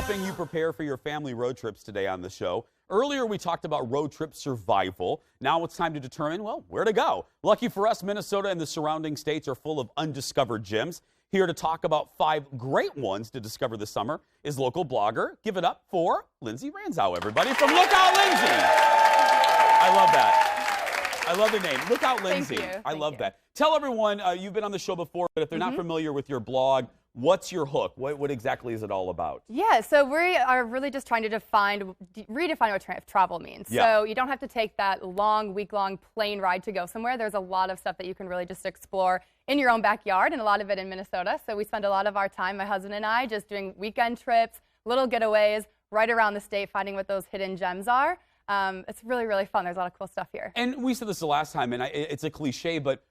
helping you prepare for your family road trips today on the show. Earlier, we talked about road trip survival. Now it's time to determine, well, where to go. Lucky for us, Minnesota and the surrounding states are full of undiscovered gems. Here to talk about 5 great ones to discover this summer is local blogger. Give it up for Lindsey Ranzau, everybody, from Look Out Lindsey. I love that. I love the name. Look Out Lindsey. Thank you. I love that. Tell everyone, you've been on the show before, but if they're not familiar with your blog, what's your hook? What exactly is it all about? Yeah, so we are really just trying to redefine what travel means. Yeah. So you don't have to take that long, week-long plane ride to go somewhere. There's a lot of stuff that you can really just explore in your own backyard, and a lot of it in Minnesota. So we spend a lot of our time, my husband and I, just doing weekend trips, little getaways, right around the state, finding what those hidden gems are. It's really, really fun. There's a lot of cool stuff here. And we said this the last time, and it's a cliche, but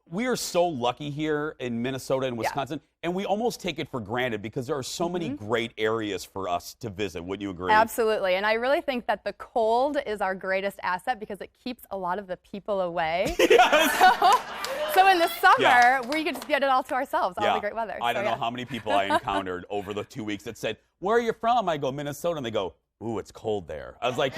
we are so lucky here in Minnesota and Wisconsin, and we almost take it for granted because there are so many great areas for us to visit. Wouldn't you agree? Absolutely. And I really think that the cold is our greatest asset because it keeps a lot of the people away. Yes. So in the summer, we get to get it all to ourselves, all the great weather. I don't know how many people I encountered over the 2 weeks that said, "Where are you from?" I go, "Minnesota." And they go, "Ooh, it's cold there." I was like,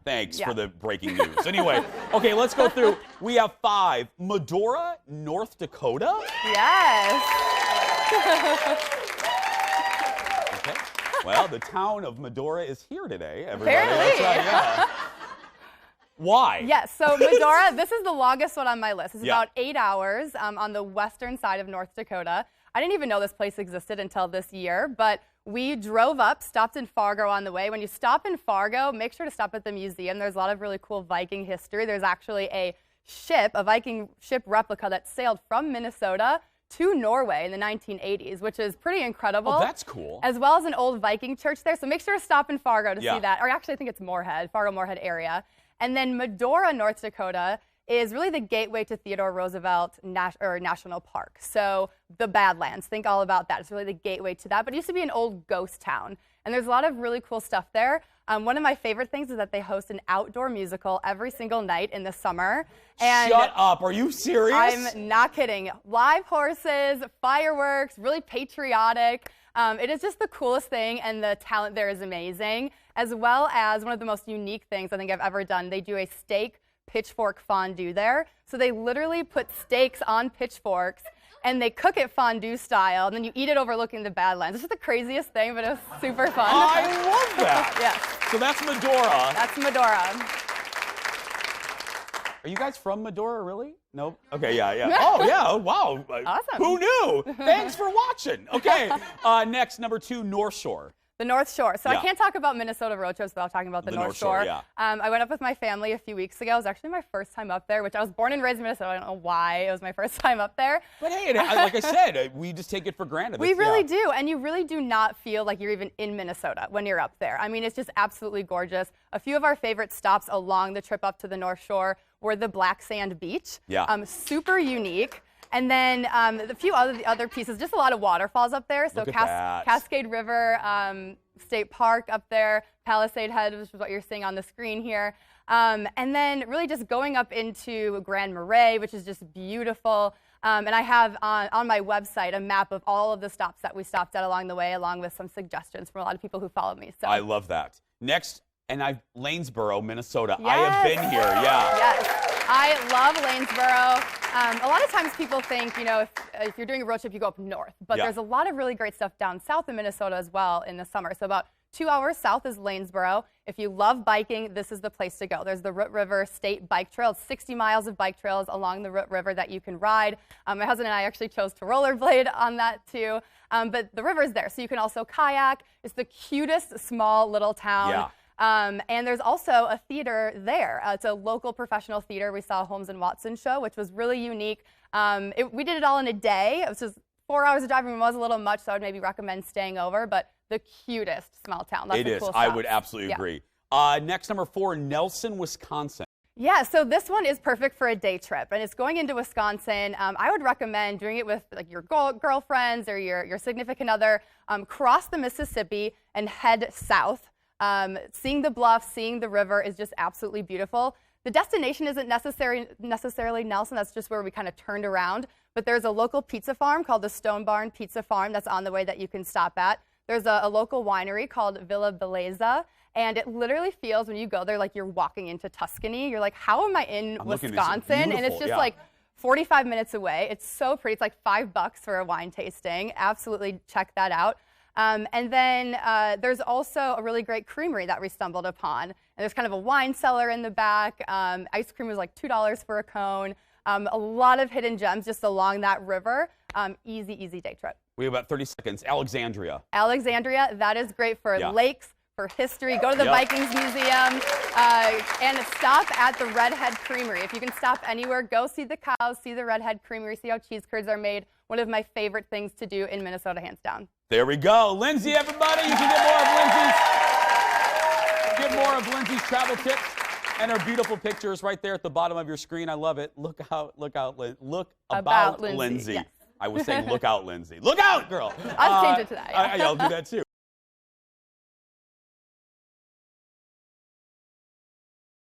thanks for the breaking news. Anyway, okay, let's go through. We have 5. Medora, North Dakota. Yes. Okay. Well, the town of Medora is here today, everybody. Apparently. That's right, yeah. Why? Yes, so Medora, this is the longest one on my list. It's about 8 hours on the western side of North Dakota. I didn't even know this place existed until this year, but we drove up, stopped in Fargo on the way. When you stop in Fargo, make sure to stop at the museum. There's a lot of really cool Viking history. There's actually a Viking ship replica that sailed from Minnesota to Norway in the 1980s, which is pretty incredible. Oh, that's cool. As well as an old Viking church there. So make sure to stop in Fargo to see that. Or actually, I think it's Moorhead, Fargo-Moorhead area. And then Medora, North Dakota is really the gateway to Theodore Roosevelt National Park. So the Badlands, think all about that. It's really the gateway to that. But it used to be an old ghost town. And there's a lot of really cool stuff there. One of my favorite things is that they host an outdoor musical every single night in the summer. And shut up. Are you serious? I'm not kidding. Live horses, fireworks, really patriotic. It is just the coolest thing, and the talent there is amazing, as well as one of the most unique things I think I've ever done. They do a steak pitchfork fondue there. So they literally put steaks on pitchforks, and they cook it fondue style, and then you eat it overlooking the Badlands. It's just the craziest thing, but it was super fun. I love that. Yes. So that's Medora. That's Medora. Are you guys from Medora, really? Nope. Okay, yeah. Oh, yeah. Wow. Awesome. Who knew? Thanks for watching. Okay. Next, number 2, North Shore. The North Shore. So I can't talk about Minnesota road trips without talking about the North Shore. I went up with my family a few weeks ago. It was actually my first time up there, which I was born and raised in Minnesota. I don't know why it was my first time up there. But hey, like I said, we just take it for granted. We really do. And you really do not feel like you're even in Minnesota when you're up there. I mean, it's just absolutely gorgeous. A few of our favorite stops along the trip up to the North Shore were the Black Sand Beach. Super unique. And then a few other pieces, just a lot of waterfalls up there. So Cascade River State Park up there, Palisade Head, which is what you're seeing on the screen here. And then really just going up into Grand Marais, which is just beautiful. And I have on my website a map of all of the stops that we stopped at along the way, along with some suggestions from a lot of people who follow me. So I love that. Next, Lanesboro, Minnesota. Yes. I have been here, Yes. I love Lanesboro. A lot of times people think, you know, if you're doing a road trip, you go up north. But there's a lot of really great stuff down south of Minnesota as well in the summer. So about 2 hours south is Lanesboro. If you love biking, this is the place to go. There's the Root River State Bike Trail. It's 60 miles of bike trails along the Root River that you can ride. My husband and I actually chose to rollerblade on that too. But the river is there, so you can also kayak. It's the cutest small little town. And there's also a theater there. It's a local professional theater. We saw a Holmes and Watson show, which was really unique. We did it all in a day. It was just 4 hours of driving. It was a little much, so I would maybe recommend staying over. But the cutest small town. That's a cool I would absolutely agree. Next, number 4, Nelson, Wisconsin. Yeah, so this one is perfect for a day trip, and it's going into Wisconsin. I would recommend doing it with like your girlfriends or your significant other. Cross the Mississippi and head south. Seeing the bluffs, seeing the river is just absolutely beautiful. The destination isn't necessarily Nelson. That's just where we kind of turned around. But there's a local pizza farm called the Stone Barn Pizza Farm that's on the way that you can stop at. there's a local winery called Villa Bellezza, and it literally feels when you go there like you're walking into Tuscany. You're like, how am I in Wisconsin? And it's just like 45 minutes away. It's so pretty. It's like $5 for a wine tasting. Absolutely check that out. And then there's also a really great creamery that we stumbled upon. And there's kind of a wine cellar in the back. Ice cream was like $2 for a cone. A lot of hidden gems just along that river. Easy, easy day trip. We have about 30 seconds. Alexandria. Alexandria, that is great for lakes, for history. Go to the Vikings Museum and stop at the Redhead Creamery. If you can stop anywhere, go see the cows, see the Redhead Creamery, see how cheese curds are made. One of my favorite things to do in Minnesota, hands down. There we go. Lindsey, everybody, you can get more of Lindsey's travel tips and her beautiful pictures right there at the bottom of your screen. I love it. Look about Lindsey. Yes. I was saying look out, Lindsey. Look out, girl. I'll change it to that. Yeah, I'll do that too.